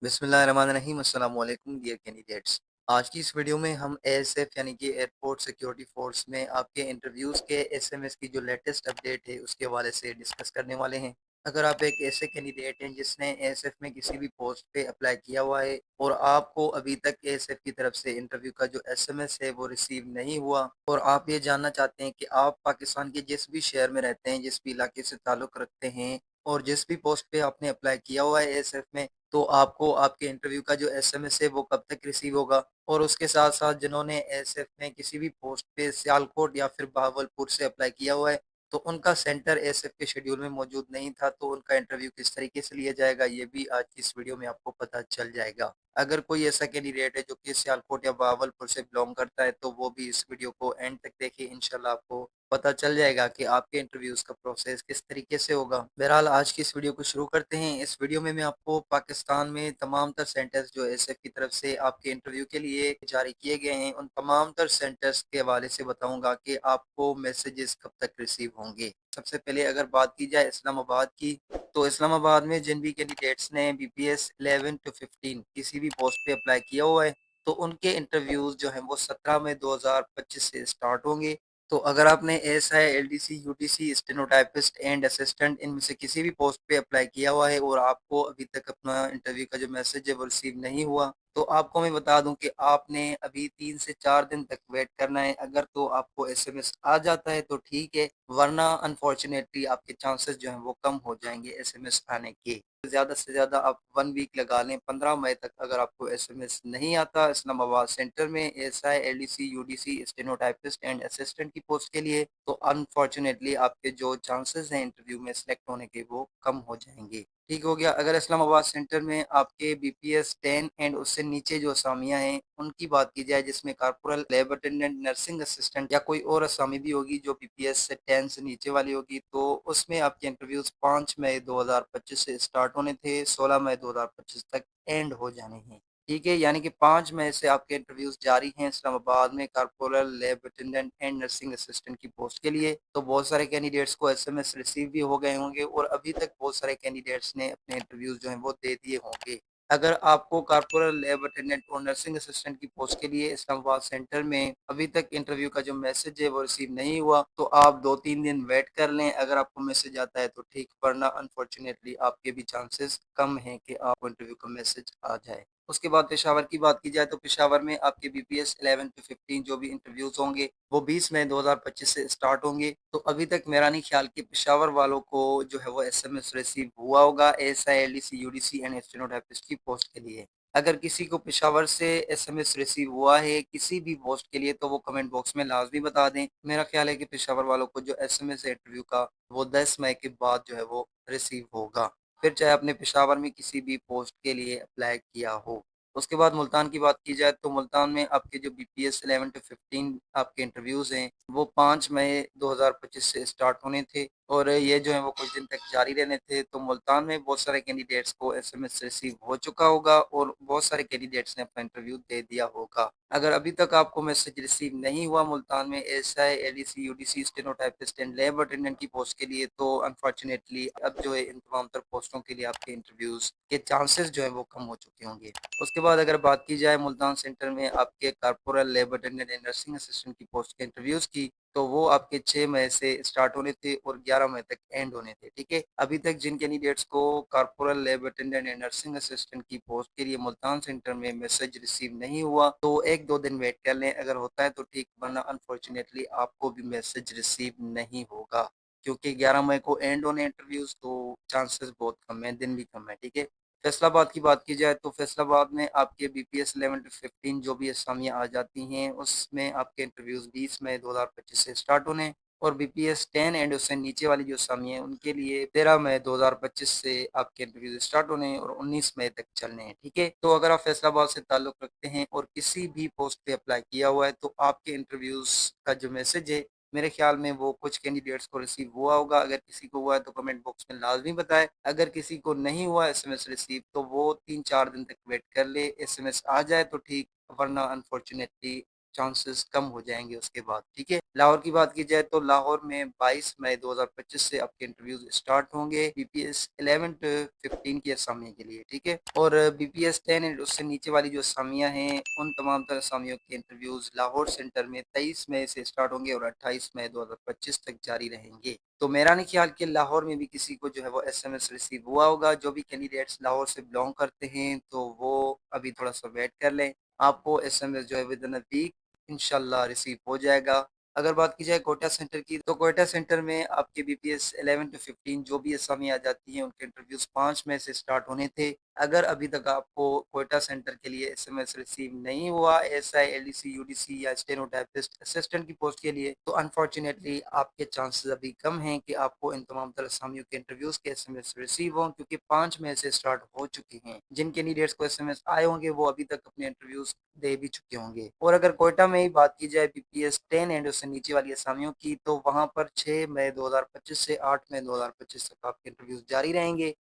बिस्मिल्लाहिर्रहमानिर्रहीम अस्सलाम वालेकुम डियर कैंडिडेट्स। आज की इस वीडियो में हम एएसएफ यानी कि एयरपोर्ट सिक्योरिटी फोर्स में आपके इंटरव्यूज़ के एसएमएस की जो लेटेस्ट अपडेट है उसके हवाले से डिस्कस करने वाले हैं। अगर आप एक ऐसे कैंडिडेट हैं जिसने एएसएफ में किसी भी पोस्ट पे अप्लाई किया हुआ है और आपको अभी तक एएसएफ की तरफ से इंटरव्यू का जो एसएमएस है वो रिसीव नहीं हुआ और आप ये जानना चाहते हैं कि आप पाकिस्तान के जिस भी शहर में रहते हैं, जिस भी इलाके से ताल्लुक़ रखते हैं और जिस भी पोस्ट पे आपने अप्लाई किया हुआ है एएसएफ में, तो आपको आपके इंटरव्यू का जो एसएमएस है वो कब तक रिसीव होगा। और उसके साथ-साथ जिन्होंने एएसएफ में किसी भी पोस्ट पे सियालकोट या फिर बहावलपुर से अप्लाई किया हुआ है, तो उनका सेंटर एएसएफ के शेड्यूल में मौजूद नहीं था, तो उनका इंटरव्यू किस तरीके से लिया जाएगा, ये भी आज की इस वीडियो में आपको पता चल जाएगा। अगर कोई ऐसा कैंडिडेट है जो कि सियालकोट या बहावलपुर से बिलॉन्ग करता है, तो वो भी इस वीडियो को एंड तक देखिए, इंशाल्लाह आपको पता चल जाएगा कि आपके इंटरव्यूज़ का प्रोसेस किस तरीके से होगा। बहरहाल आज की इस वीडियो को शुरू करते हैं। इस वीडियो में मैं आपको पाकिस्तान में तमाम तर सेंटर्स जो एसएफ की तरफ से आपके इंटरव्यू के लिए जारी किए गए हैं, उन तमाम तर सेंटर्स के हवाले से बताऊँगा कि आपको मैसेजेस कब तक रिसीव होंगे। सबसे पहले अगर बात की जाए इस्लामाबाद की, तो इस्लामाबाद में जिन भी कैंडिडेट्स ने बीपीएस 11 टू 15 किसी भी पोस्ट पे अप्लाई किया हुआ है, तो उनके इंटरव्यूज़ जो हैं वो 17 मई 2025 से स्टार्ट होंगे। तो अगर आपने ASI, LDC, UDC, stenotypist and assistant इनमें से किसी भी पोस्ट पे अप्लाई किया हुआ है और आपको अभी तक अपना इंटरव्यू का जो मैसेज है वो रिसीव नहीं हुआ, तो आपको मैं बता दूं कि आपने अभी 3 से 4 दिन तक वेट करना है। अगर तो आपको एसएमएस आ जाता है तो ठीक है, वरना अनफॉर्चुनेटली आपके चांसेस जो हैं वो कम हो जाएंगे एसएमएस आने के। ज़्यादा से ज़्यादा आप 1 वीक लगा लें, 15 मई तक अगर आपको एसएमएस नहीं आता इस्लामाबाद सेंटर में ASI, LDC, UDC, stenotypist and assistant की पोस्ट के लिए, तो अनफॉर्चुनेटली आपके जो चांसेस हैं इंटरव्यू में सिलेक्ट होने के वो कम हो जाएँगे। ठीक हो गया। अगर इस्लामाबाद सेंटर में आपके बीपीएस 10 एंड उससे नीचे जो असामियाँ हैं, उनकी बात की जाए जिसमें corporal, lab attendant, nursing assistant या कोई और असामी भी होगी जो बीपीएस से 10 से नीचे वाली होगी, तो उसमें आपके इंटरव्यूज़ 5 मई 2025 से स्टार्ट होने थे, 16 मई 2025 तक एंड हो जाने हैं। ठीक है, यानी कि 5 मई से आपके इंटरव्यूज़ जारी हैं इस्लामाबाद में corporal, lab attendant and nursing assistant की पोस्ट के लिए। तो बहुत सारे कैंडिडेट्स को एसएमएस रिसीव भी हो गए होंगे और अभी तक बहुत सारे कैंडिडेट्स ने अपने इंटरव्यूज़ जो हैं वो दे दिए होंगे। अगर आपको कॉर्पोरल, लैब अटेंडेंट और नर्सिंग असिस्टेंट की पोस्ट के लिए इस्लामाबाद सेंटर में अभी तक इंटरव्यू का जो मैसेज है वो रिसीव नहीं हुआ, तो आप 2-3 दिन वेट कर लें। अगर आपको मैसेज आता है तो ठीक, वरना अनफॉर्चुनेटली आपके भी चांसेस कम हैं कि आपको इंटरव्यू का मैसेज आ जाए। उसके बाद पेशावर की बात की जाए तो पेशावर में आपके बीपीएस 11 टू 15 जो भी इंटरव्यूज़ होंगे वो 20 मई 2025 से स्टार्ट होंगे। तो अभी तक मेरा नहीं ख्याल कि पेशावर वालों को जो है वो एसएमएस रिसीव हुआ होगा ASI, LDC, UDC and stenotypist की पोस्ट के लिए। अगर किसी को पेशावर से एसएमएस रिसीव हुआ है किसी भी पोस्ट के लिए, तो वो कमेंट बॉक्स में लाज़मी बता दें। मेरा ख्याल है कि पेशावर वालों को जो एसएमएस है इंटरव्यू का वो 10 मई के बाद जो है वो रिसीव होगा। फिर चाहे आपने पेशावर में किसी भी पोस्ट के लिए अप्लाई किया हो। उसके बाद मुल्तान की बात की जाए तो मुल्तान में आपके जो बीपीएस 11 टू 15 आपके इंटरव्यूज़ हैं, वो 5 मई 2025 से स्टार्ट होने थे और ये जो है वो कुछ दिन तक जारी रहने थे। तो मुल्तान में बहुत सारे कैंडिडेट्स को एसएमएस रिसीव हो चुका होगा और बहुत सारे कैंडिडेट्स ने अपना इंटरव्यू दे दिया होगा। अगर अभी तक आपको मैसेज रिसीव नहीं हुआ मुल्तान में ASI, LDC, UDC, stenotypist and lab attendant की पोस्ट के लिए, तो अनफॉर्चुनेटली अब जो है इन तमाम तर पोस्टों के लिए आपके इंटरव्यूज़ के चांसेस जो है वो कम हो चुके होंगे। उसके बाद अगर बात की जाए मुल्तान सेंटर में आपके corporal, lab attendant and nursing assistant की पोस्ट के इंटरव्यूज़ की, तो वो आपके 6 मई से स्टार्ट होने थे और 11 मई तक एंड होने थे, ठीक है? अभी तक जिन कैंडिडेट्स को corporal, lab attendant and nursing assistant की पोस्ट के लिए मुल्तान सेंटर में मैसेज रिसीव नहीं हुआ, तो 1-2 दिन वेट कर लें, अगर होता है तो ठीक, वरना अनफॉर्चुनेटली आपको भी मैसेज रिसीव नहीं होगा। क्योंकि 11 मई को एंड होने इंटरव्यूज़, तो चांसेस बहुत कम हैं, दिन भी कम है, ठीक है? फैसलाबाद की बात की जाए तो फैसलाबाद में आपके बीपीएस 11 टू 15 जो भी असामियाँ आ जाती हैं, उसमें आपके इंटरव्यूज़ 20 मई 2025 से स्टार्ट होने हैं और बीपीएस 10 एंड उससे नीचे वाली जो असामियाँ हैं, उनके लिए 13 मई 2025 से आपके इंटरव्यूज़ स्टार्ट होने हैं और 19 मई तक चलने हैं, ठीक है? तो अगर आप फैसलाबाद से ताल्लुक़ रखते हैं और किसी भी पोस्ट पे अप्लाई किया हुआ है, तो आपके इंटरव्यूज़ का जो मैसेज है, मेरे ख्याल में वो कुछ कैंडिडेट्स को रिसीव हुआ होगा। अगर किसी को हुआ है तो कमेंट बॉक्स में लाज़मी बताएँ। अगर किसी को नहीं हुआ एसएमएस रिसीव, तो वो 3-4 दिन तक वेट कर ले, एसएमएस आ जाए तो ठीक, वरना अनफॉर्चुनेटली चांसेस कम हो जाएँगे उसके बाद, ठीक है? लाहौर की बात की जाए तो लाहौर में 22 मई 2025 से आपके इंटरव्यूज़ स्टार्ट होंगे बीपीएस 11 टू 15 की असामियों के लिए, ठीक है? और बीपीएस 10 एंड उससे नीचे वाली जो असामियाँ हैं, उन तमाम तर असामियों के इंटरव्यूज़ लाहौर सेंटर में 23 मई से स्टार्ट होंगे और 28 मई 2025 तक जारी रहेंगे। तो मेरा नहीं ख्याल कि लाहौर में भी किसी को जो है वो एसएमएस रिसीव हुआ होगा। जो भी कैंडिडेट्स लाहौर से बिलॉन्ग करते हैं, तो वो अभी थोड़ा-सा वेट कर लें। आपको एसएमएस जो है विदिन अ वीक इंशाल्लाह रिसीव हो जाएगा। अगर बात की जाए क्वेटा सेंटर की, तो क्वेटा सेंटर में आपके बीपीएस 11 टू 15 जो भी असामी आ जाती हैं, उनके इंटरव्यूज़ 5 मई से स्टार्ट होने थे। अगर अभी तक आपको क्वेटा सेंटर के लिए एसएमएस रिसीव नहीं हुआ, एएसआई, एलडीसी, यूडीसी या स्टेनो टाइपिस्ट असिस्टेंट की पोस्ट के लिए, तो अनफॉर्चुनेटली आपके चांसेस अभी कम हैं कि आपको इन तमाम तर असामियों के इंटरव्यूज़ के एसएमएस रिसीव हों, क्योंकि 5 मई से स्टार्ट हो चुके हैं। जिन कैंडिडेट्स को एसएमएस आए होंगे, वो अभी तक अपने इंटरव्यूज़ दे भी चुके होंगे। और अगर क्वेटा में ही बात की जाए बीपीएस 10 एंड उससे नीचे वाली असामियों की, तो वहाँ पर 6 मई 2025 से 8 मई 2025 तक आपके इंटरव्यूज़ जारी रहेंगे।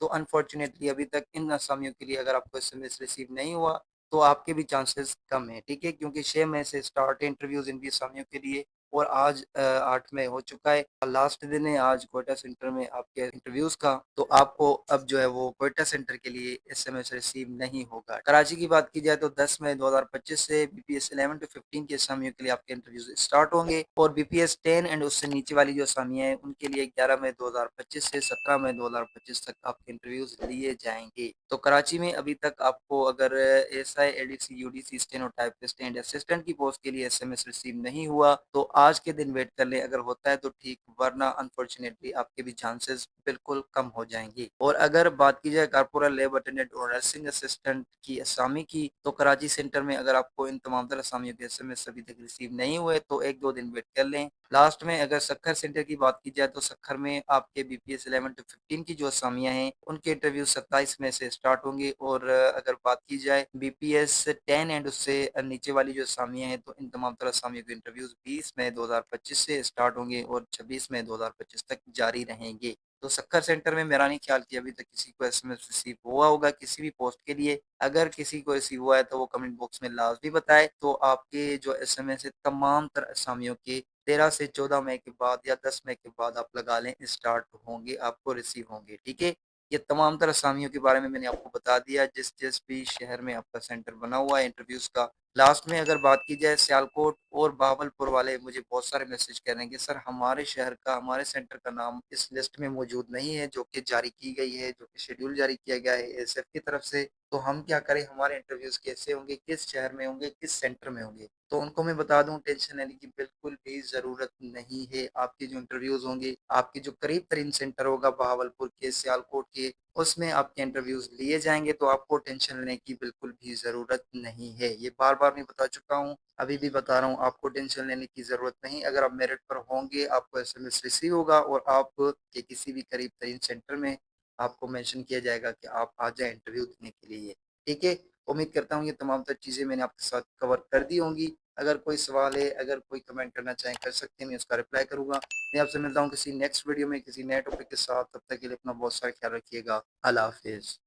तो अनफॉर्चुनेटली अभी तक इन असामियों के लिए अगर आपको एसएमएस रिसीव नहीं हुआ, तो आपके भी चांसेस कम हैं, ठीक है? क्योंकि 6 मई से स्टार्ट है इंटरव्यूज़ इन भी असामियों के लिए और आज 8 मई हो चुका है। लास्ट दिन है आज क्वेटा सेंटर में आपके इंटरव्यूज़ का, तो आपको अब जो है वो क्वेटा सेंटर के लिए एसएमएस रिसीव नहीं होगा। कराची की बात की जाए तो 10 मई 2025 से बीपीएस 11 टू 15 के असामियों के लिए आपके इंटरव्यूज़ स्टार्ट होंगे और बीपीएस 10 एंड उससे नीचे वाली जो असामियाँ हैं, उनके लिए 11 मई 2025 से 17 मई 2025 तक आपके इंटरव्यूज़ लिए जाएँगे। तो कराची में अभी तक आपको अगर ASI, ADC, UDC, steno typist and assistant की पोस्ट के लिए एसएमएस रिसीव नहीं हुआ, तो आज के दिन वेट कर लें, अगर होता है तो ठीक, वरना अनफॉर्चुनेटली आपके भी चांसेस बिल्कुल कम हो जाएँगे। और अगर बात की जाए कारपोरल लैब अटेंडेंट और नर्सिंग असिस्टेंट की असामी की, तो कराची सेंटर में अगर आपको इन तमाम तर असामियों के एसएमएस अभी तक रिसीव नहीं हुए, तो 1-2 दिन वेट कर लें। लास्ट में अगर सक्खर सेंटर की बात की जाए, तो सक्खर में आपके बीपीएस 11 टू 15 की जो असामियाँ हैं, उनके इंटरव्यू 27 मई से स्टार्ट होंगे और अगर बात की जाए बीपीएस 10 एंड उससे नीचे वाली जो असामियाँ हैं, तो इन तमाम तर असामियों के इंटरव्यूज़ 20 मई 2025 से स्टार्ट होंगे और 26 मई 2025 तक जारी रहेंगे। तो सक्खर सेंटर में मेरा नहीं ख्याल कि अभी तक किसी को एसएमएस रिसीव हुआ होगा किसी भी पोस्ट के लिए। अगर किसी को रिसीव हुआ है, तो वो कमेंट बॉक्स में लाज़मी बताए, तो आपके जो एसएमएस है तमाम तर असामियों के 13 से 14 मई के बाद या 10 मई के बाद आप लगा लें स्टार्ट होंगे, आपको रिसीव होंगे, ठीक है? ये तमाम तर असामियों के बारे में मैंने आपको बता दिया, जिस भी शहर में आपका सेंटर बना हुआ है इंटरव्यूज़ का। लास्ट में अगर बात की जाए सियालकोट और बहावलपुर वाले मुझे बहुत सारे मैसेज कर रहे हैं कि सर हमारे शहर का, हमारे सेंटर का नाम इस लिस्ट में मौजूद नहीं है जो कि जारी की गई है, जो कि शेड्यूल जारी किया गया है एएसएफ की तरफ से। तो हम क्या करें, हमारे इंटरव्यूज़ कैसे होंगे, किस शहर में होंगे, किस सेंटर में होंगे? तो उनको मैं बता दूँ, टेंशन लेने की बिल्कुल भी ज़रूरत नहीं है। आपके जो इंटरव्यूज़ होंगे, आपके जो करीब-तरीन सेंटर होगा बहावलपुर के, सियालकोट के, उसमें आपके इंटरव्यूज़ लिए जाएँगे, तो आपको टेंशन लेने की बिल्कुल भी ज़रूरत नहीं है। ये बार-बार मैं बता चुका हूँ, अभी भी बता रहा हूँ, आपको टेंशन लेने की ज़रूरत नहीं। अगर आप मेरिट पर होंगे, आपको एसएमएस रिसीव होगा और आपके किसी भी करीब-तरीन सेंटर में आपको मेंशन किया जाएगा कि आप आ जाएँ इंटरव्यू देने के लिए, ठीक है? उम्मीद करता हूँ ये तमाम तर चीज़ें मैंने आपके साथ कवर कर दी होंगी। अगर कोई सवाल है, अगर कोई कमेंट करना चाहें, कर सकते हैं, मैं उसका रिप्लाई करूँगा। मैं आपसे मिलता हूँ किसी नेक्स्ट वीडियो में, किसी नए टॉपिक के साथ। तब तक के लिए अपना बहुत सारा ख्याल रखिएगा। अल्लाह हाफ़िज़।